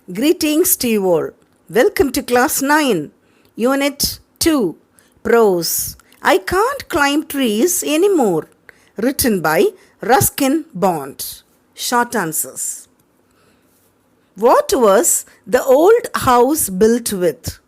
Greetings to you all. Welcome to Class 9, Unit 2, Prose. I can't climb trees anymore. Written by Ruskin Bond. Short answers. What was the old house built with?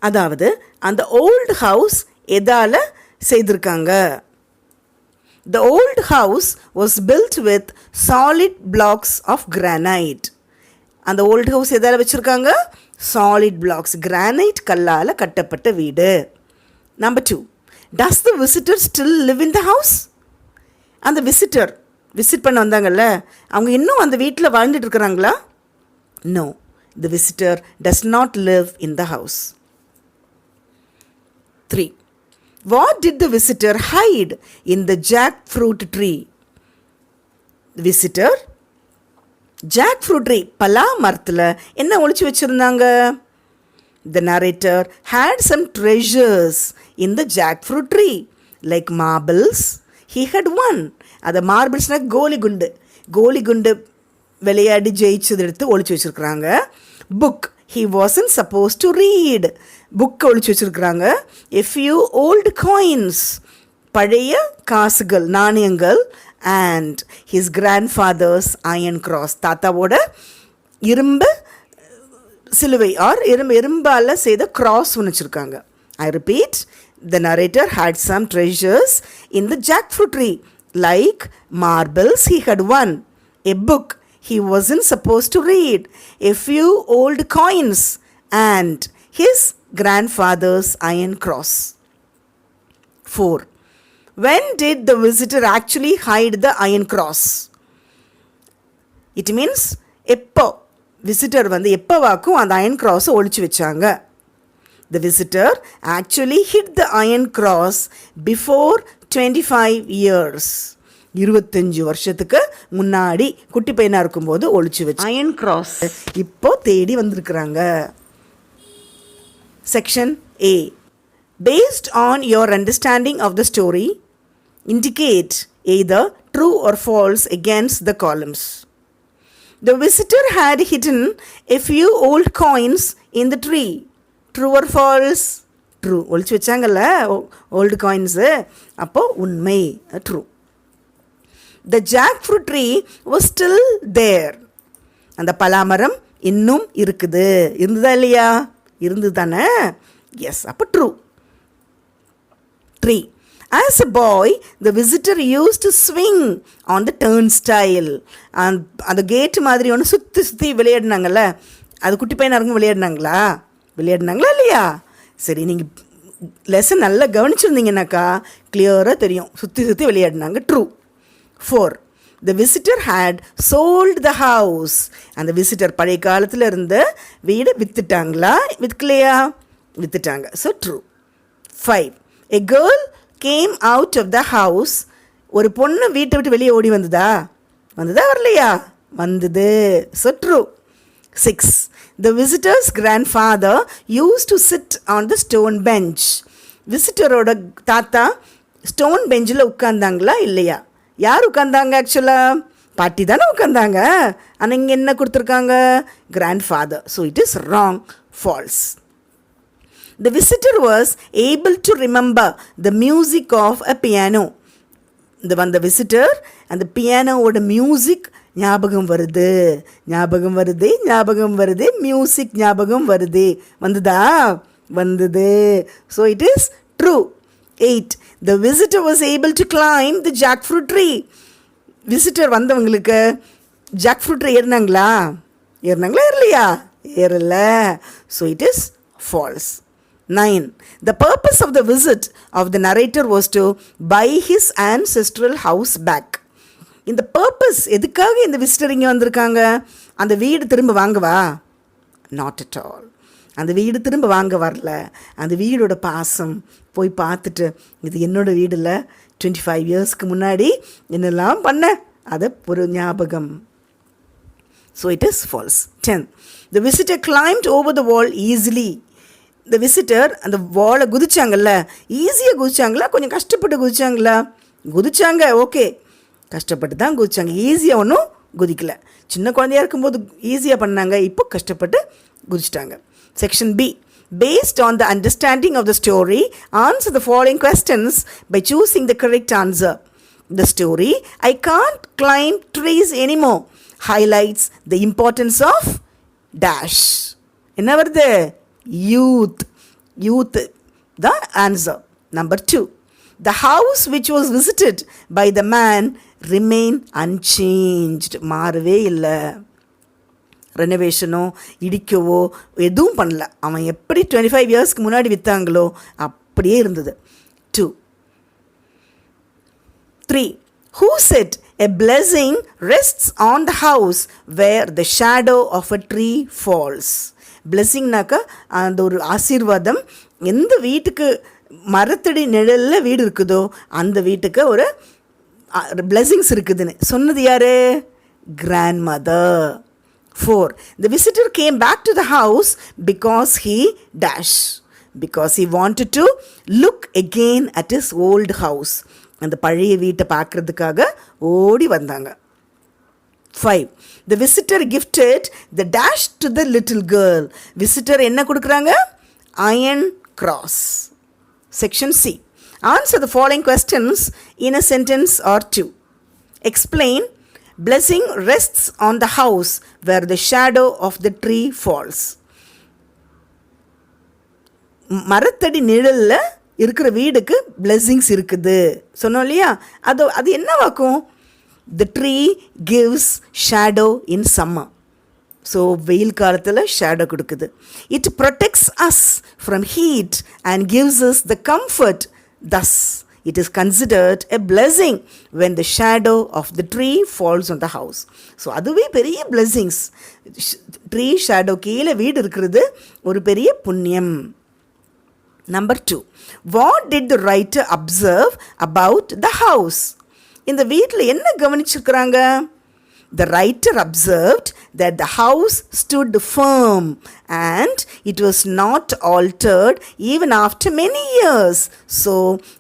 அதாவது அந்த old house எதால செய்திருக்காங்க? The old house was built with solid blocks of granite. அந்த old house எதால வச்சிருக்காங்க? Solid blocks, granite கல்லால கட்டப்பட்ட வீடு. Number 2. Does the visitor still live in the house? அந்த visitor visit பண்ண வந்தாங்கல்ல, அவங்க இன்னும் அந்த வீட்டில் வாழ்ந்துட்டு இருக்கிறாங்களா? No, the visitor does not live in the house. 3. What did the visitor hide in the jackfruit tree? The visitor jackfruit tree பலா மரத்தில் என்ன ஒளிச்சு வச்சிருந்தாங்க? The narrator had some treasures in the jackfruit tree like marbles he had won. அது மார்பிள்ஸ்னா கோலி குண்டு விளையாடி ஜெயிச்சது எடுத்து ஒளிச்சு வச்சிருக்கிறாங்க. Book he wasn't supposed to read. புக்கை ஒளிச்சு வச்சிருக்கிறாங்க. a few old coins, பழைய காசுகள் நாணயங்கள், and his grandfather's iron cross, தாத்தாவோட இரும்பு சிலுவை ஆர் இரும்பால் செய்த கிராஸ் ஒன்று வச்சுருக்காங்க. I repeat, the narrator had some treasures in the jackfruit tree like marbles he had won, a book he wasn't supposed to read, a few old coins, and his grandfather's iron cross. 4. When did the visitor actually hide the iron cross? It means எப்போ visitor எப்போவாக்கும் அந்த iron கிராஸை ஒளிச்சு வச்சாங்க. The visitor actually hid the iron cross before 25 years. 25 வருஷத்துக்கு முன்னாடி குட்டி பையனாக இருக்கும்போது ஒளிச்சு வச்சு அயன் கிராஸ் இப்போ தேடி வந்திருக்கிறாங்க. Section A. Based on your understanding of the story, indicate either true or false against the columns. The visitor had hidden a few old coins in the tree. True or false? True. ஒளிச்சு வச்சாங்கல்ல old coins, அப்போது உண்மை, true. The jackfruit tree was still there. அந்த பலாமரம் இன்னும் இருக்குது. இருந்ததா இல்லையா? இருந்து தானே? எஸ், அப்போ true. 3. As a boy, the visitor used to swing on the turnstile. அந்த கேட்டு மாதிரி ஒன்று சுற்றி விளையாடினாங்கல்ல, அது குட்டி பையனாக இருக்கும் விளையாடினாங்களா இல்லையா? சரி, நீங்கள் லெசன் நல்லா கவனிச்சிருந்தீங்கன்னாக்கா கிளியராக தெரியும், சுற்றி விளையாடினாங்க. True. 4. The visitor had sold the house. அந்த விசிட்டர் பழைய காலத்தில் இருந்த வீடை விற்றுட்டாங்களா? விற்றுட்டாங்க. So true. 5. A girl came out of the house. ஒரு பொண்ணு வீட்டை விட்டு வெளியே ஓடி வந்ததா வரலையா? வந்தது. So true. 6. The visitor's grandfather used to sit on the stone bench. விசிட்டரோட தாத்தா ஸ்டோன் பெஞ்சில் உட்கார்ந்தாங்களா இல்லையா? யார் உட்கார்ந்தாங்க? ஆக்சுவலாக பாட்டி தானே உட்கார்ந்தாங்க. ஆனால் இங்கே என்ன கொடுத்துருக்காங்க? grandfather. So it is wrong. False. The visitor was able to remember the music of a piano. the visitor and the pianoவோட மியூசிக் ஞாபகம் வருது, மியூசிக் ஞாபகம் வருது. வந்தது. So it is true. 8. The visitor was able to climb the jackfruit tree. Visitor வந்தவங்களுக்கு jackfruit tree ஏறினாங்களா இல்லையா? ஏறல. So it is false. 9. The purpose of the visit of the narrator was to buy his ancestral house back. இந்த purpose எதுக்காக இந்த visitor இங்கே வந்திருக்காங்க? அந்த வீடு திரும்ப வாங்கவா? Not at all. அந்த வீடு திரும்ப வாங்க வரல. அந்த வீடோட பாசம் போய் பார்த்துட்டு, இது என்னோட வீடு இல்லை, 25 இயர்ஸ்க்கு முன்னாடி என்னெல்லாம் பண்ண, அதை ஒரு ஞாபகம். So it is false. 10. The visitor climbed over the wall easily. The visitor அந்த வாலை குதிச்சாங்கல்ல, ஈஸியாக குதிச்சாங்களா கொஞ்சம் கஷ்டப்பட்டு குதிச்சாங்களா? குதிச்சாங்க. ஓகே, கஷ்டப்பட்டு தான் குதிச்சாங்க, ஈஸியாக ஒன்றும் குதிக்கல. சின்ன குழந்தையாக இருக்கும்போது ஈஸியாக பண்ணாங்க, இப்போ கஷ்டப்பட்டு குதிச்சிட்டாங்க. Section B. Based on the understanding of the story, answer the following questions by choosing the correct answer. The story, I can't climb trees anymore, highlights the importance of dash. என்ன வருது? Youth. Youth, the answer. Number 2. The house which was visited by the man remained unchanged. மாறவே இல்லை. ரெனோவேஷனோ இடிக்கவோ எதுவும் பண்ணல. அவன் எப்படி 25 இயர்ஸ்க்கு முன்னாடி விற்றாங்களோ அப்படியே இருந்தது. 2. 3. Who said a blessing rests on the house where the shadow of a tree falls? பிளெஸ்ஸிங்னாக்கா அந்த ஒரு ஆசீர்வாதம் எந்த வீட்டுக்கு மரத்தடி நிழலில் வீடு இருக்குதோ அந்த வீட்டுக்கு ஒரு பிளெஸ்ஸிங்ஸ் இருக்குதுன்னு சொன்னது யார்? Grand mother. 4. The visitor came back to the house because he dash. Because he wanted to look again at his old house. அந்த பழைய வீட்டை பார்க்கறதுக்காக ஓடி வந்தாங்க. 5. The visitor gifted the dash to the little girl. Visitor என்ன கொடுக்குறாங்க? Iron cross. Section C. Answer the following questions in a sentence or two. Explain. Blessing rests on the house where the shadow of the tree falls. மரத்தடி நிழலில் இருக்கிற வீடுக்கு blessings இருக்குது சொன்னோம் இல்லையா? அது என்னவாக்கும்? The tree gives shadow in summer. So வெயில் காலத்தில் ஷேடோ கொடுக்குது. It protects us from heat and gives us the comfort. Thus, it is considered a blessing when the shadow of the tree falls on the house. So அதுவே பெரிய blessings. Tree shadow கீழே வீடு இருக்கிறது ஒரு பெரிய புண்ணியம். Number 2. What did the writer observe about the house? இந்த வீட்டில் என்ன கவனிச்சிருக்கிறாங்க? The writer observed that the house stood firm and it was not altered even after many years. So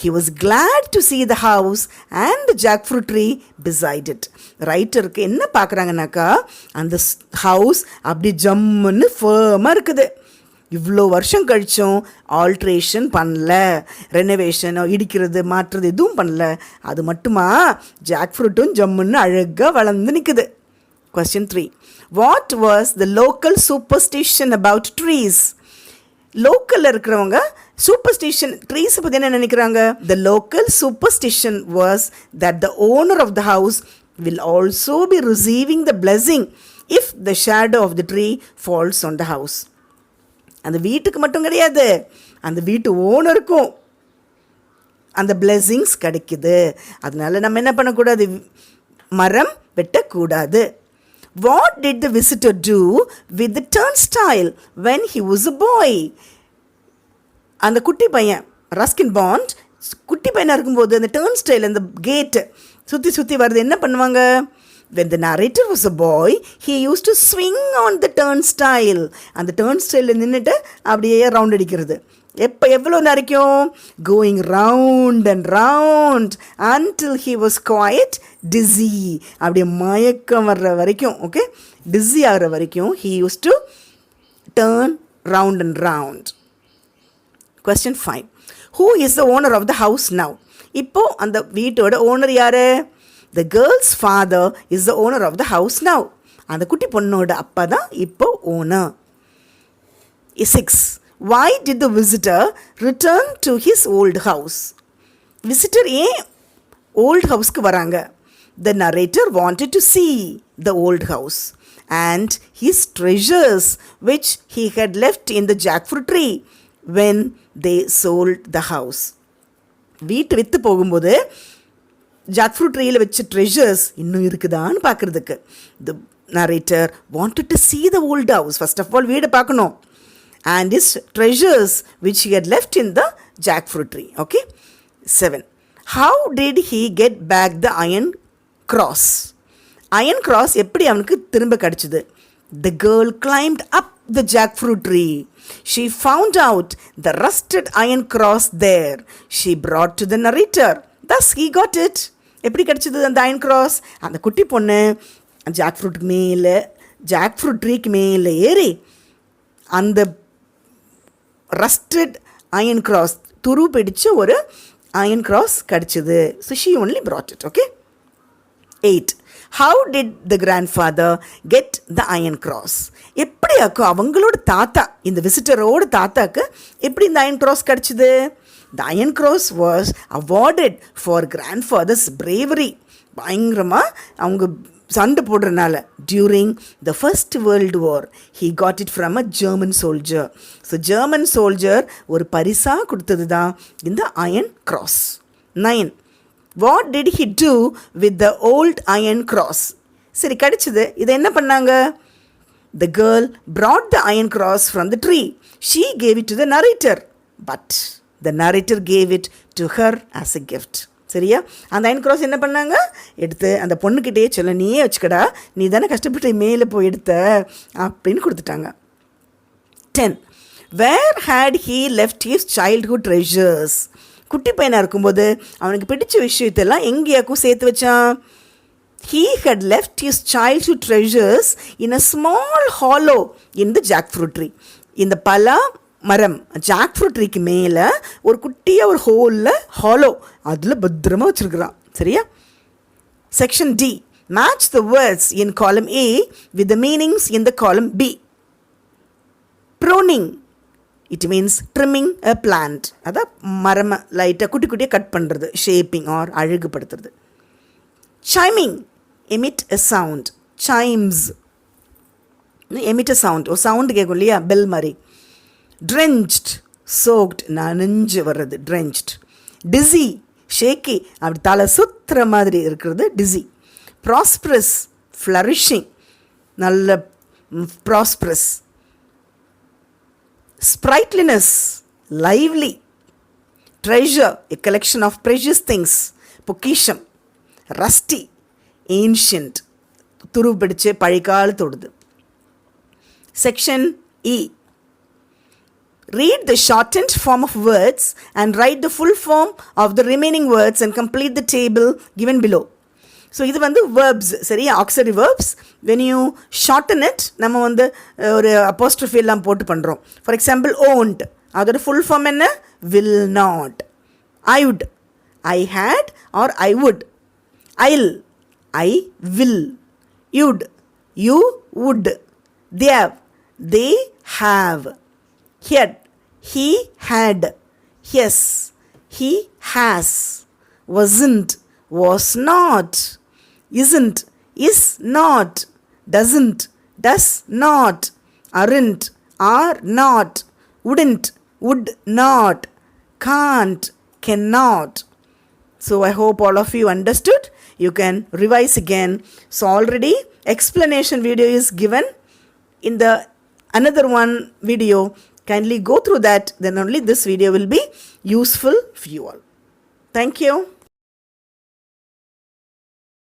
he was glad to see the house and the jackfruit tree beside it. ரைட்டருக்கு என்ன பார்க்குறாங்கனாக்கா அந்த house அப்படி ஜம்முன்னு ஃபேமாக இருக்குது. இவ்வளோ வருஷம் கழிச்சும் alteration பண்ணல, ரெனோவேஷனோ இடிக்கிறது மாற்றுறது எதுவும் பண்ணல. அது மட்டுமா ஜாக் ஃப்ரூட்டும் ஜம்முன்னு அழகாக வளர்ந்து நிற்குது. Question 3. What was the local superstition about trees? லோக்கலில் இருக்கிறவங்க சூப்பர்ஸ்டிஷன் ட்ரீஸை பற்றி என்ன நினைக்கிறாங்க? The local superstition was that the owner of the house will also be receiving the blessing if the shadow of the tree falls on the house. அந்த வீட்டுக்கு மட்டும் கிடையாது, அந்த வீட்டு ஓனருக்கும் அந்த பிளெஸிங்ஸ் கிடைக்குது. அதனால நம்ம என்ன பண்ணக்கூடாது? மரம் வெட்டக்கூடாது. What did the visitor do with the turnstile when he was a boy? அந்த குட்டி பையன் ரஸ்கின் பாண்ட் குட்டி பையனாக இருக்கும்போது அந்த டர்ன்ஸ்டைல் அந்த கேட்டு சுற்றி வருது என்ன பண்ணுவாங்க? When the narrator was a boy, he used to swing on the turnstile. அந்த turnstile நின்றுட்டு அப்படியே ரவுண்ட் அடிக்கிறது. எவ்வளோ வரைக்கும்? Going round and round until he was quite dizzy. அப்படியே மயக்கம் வர்ற வரைக்கும், ஓகே, dizzy ஆகிற வரைக்கும் he used to turn round and round. Question 5. Who is the owner of the house now? இப்போ அந்த வீட்டோட ஓனர் யாரு? The girl's father is the owner of the house now. அந்த குட்டி பொண்ணோட அப்பா தான் இப்போ owner. 6. Why did the visitor return to his old house? Visitor ஏன் old houseக்கு வராங்க? The narrator wanted to see the old house and his treasures which he had left in the jackfruit tree when they sold the house. வீட்டு விற்று போகும்போது jackfruit ட்ரீயில் வச்ச treasures இன்னும் இருக்குதான்னு பார்க்குறதுக்கு the narrator wanted to see the old house. First of all வீடை பார்க்கணும். and his treasures which he had left in the jackfruit tree. Okay. 7. How did he get back the iron cross? Iron cross எப்படி அவனுக்கு திரும்ப கிடைச்சது? The girl climbed up the jackfruit tree. She found out the rusted iron cross there. She brought to the narrator. Thus he got it. எப்படி கிடைச்சது அந்த iron cross? அந்த குட்டி பொண்ணு ஜாக் ஃப்ரூட்டுக்கு மேலே ஜாக் ஃப்ரூட் ட்ரீக்கு மேலே ஏறி அந்த ரஸ்டட் அயன் கிராஸ் துரு பிடிச்ச ஒரு அயன் கிராஸ் கிடச்சிது. So she only brought it. Okay. 8. How did the grandfather get the iron cross? எப்படியாக்கும் அவங்களோட தாத்தா, இந்த விசிட்டரோட தாத்தாக்கு எப்படி இந்த அயன் கிராஸ் கிடச்சிது? The iron cross was awarded for grandfather's bravery. பயங்கரமாக அவங்க சண்டை போடுறதுனால during the First World War. He got it from a German soldier. So German soldier ஒரு பரிசாக கொடுத்தது தான் இந்த iron cross. 9. What did he do with the old iron cross? சரி கிடச்சிது, இதை என்ன பண்ணாங்க? The girl brought the iron cross from the tree. She gave it to the narrator, but the narrator gave it to her as a gift. சரியா? அந்த iron cross என்ன பண்ணாங்க? எடுத்து அந்த பொண்ணுக்கிட்டே சொல்ல, நீயே வச்சுக்கடா, நீ தானே கஷ்டப்பட்டு மேலே போய் எடுத்த அப்படின்னு கொடுத்துட்டாங்க. 10. Where had he left his childhood treasures? குட்டி பையனாக இருக்கும்போது அவனுக்கு பிடிச்ச விஷயத்தெல்லாம் எங்கேயாக்கும் சேர்த்து வச்சான்? He had left his childhood treasures in a small hollow in the jackfruit tree. இந்த பலா மரம் ஜாக் ஃப்ரூட் ட்ரீக்கு மேலே ஒரு குட்டியாக ஒரு ஹோலில் ஹாலோ, அதில் பத்திரமா வச்சுருக்குறான். சரியா? Section D. Match the words in column A with the meanings in the column B. Pruning. It means trimming a plant. அதான் மரம் லைட்டாக குட்டி குட்டியாக கட் பண்ணுறது, ஷேப்பிங் ஆர் அழகுபடுத்துறது. Chiming. Emit a sound. Chimes. Emit a sound. ஒரு sound கேட்கும் இல்லையா, பெல் மாதிரி. Drenched. Soaked. நனைஞ்சு வர்றது drenched. Dizzy. Shaky. அப்படி தலை சுத்துற மாதிரி இருக்கிறது dizzy. Prosperous. Flourishing. நல்ல prosperous. Sprightliness. Lively. Treasure. A collection of precious things. பொக்கிஷம். Rusty. Ancient. துரு பிடிச்சு பழைக்காலத்தோடுது. Section E. Read the shortened form of words and write the full form of the remaining words and complete the table given below. So இது வந்து verbs, சரியா? auxiliary verbs. when you shorten it, நம்ம வந்து ஒரு apostrophe எல்லாம் போட்டு பண்ணுறோம். For example owned, அதோட ஃபுல் ஃபார்ம் என்ன? will not. I would, I had or I would. I'll, I will. You'd, you would. They have, they have. Had, he had. Yes, he has. Wasn't, was not. Isn't, is not. Doesn't, does not. Aren't, are not. Wouldn't, would not. Can't, cannot. So I hope all of you understood. You can revise again. So already explanation video is given in the another one video. Kindly go through that, then only this video will be useful for you all. Thank you.